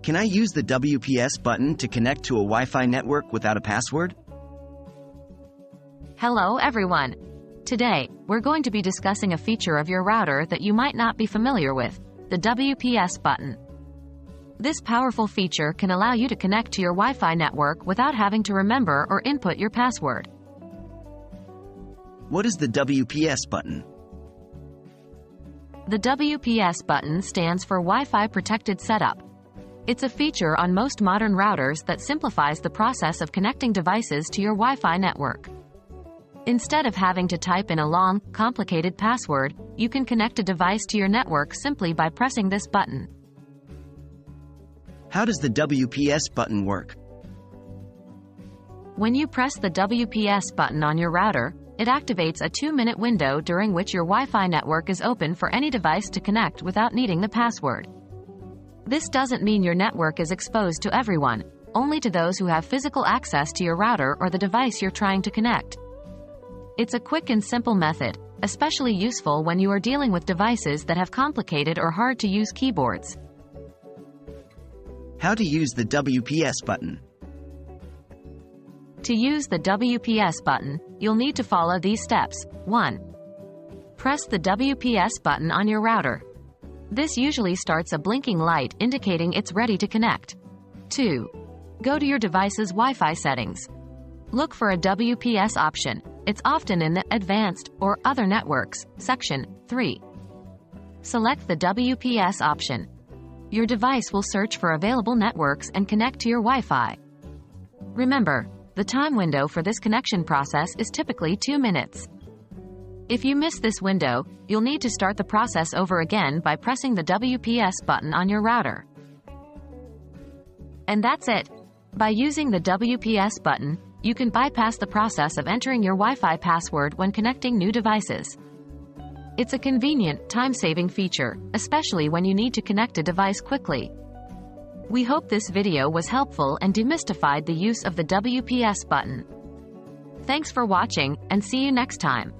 Can I use the WPS button to connect to a Wi-Fi network without a password? Hello everyone. Today, we're going to be discussing a feature of your router that you might not be familiar with, the WPS button. This powerful feature can allow you to connect to your Wi-Fi network without having to remember or input your password. What is the WPS button? The WPS button stands for Wi-Fi Protected Setup. It's a feature on most modern routers that simplifies the process of connecting devices to your Wi-Fi network. Instead of having to type in a long, complicated password, you can connect a device to your network simply by pressing this button. How does the WPS button work? When you press the WPS button on your router, it activates a 2-minute window during which your Wi-Fi network is open for any device to connect without needing the password. This doesn't mean your network is exposed to everyone, only to those who have physical access to your router or the device you're trying to connect. It's a quick and simple method, especially useful when you are dealing with devices that have complicated or hard-to-use keyboards. How to use the WPS button? To use the WPS button, you'll need to follow these steps. 1. Press the WPS button on your router. This usually starts a blinking light indicating it's ready to connect. 2. Go to your device's Wi-Fi settings. Look for a WPS option. It's often in the Advanced or Other Networks section. 3. Select the WPS option. Your device will search for available networks and connect to your Wi-Fi. Remember, the time window for this connection process is typically 2 minutes. If you miss this window, you'll need to start the process over again by pressing the WPS button on your router. And that's it. By using the WPS button, you can bypass the process of entering your Wi-Fi password when connecting new devices. It's a convenient, time-saving feature, especially when you need to connect a device quickly. We hope this video was helpful and demystified the use of the WPS button. Thanks for watching, and see you next time.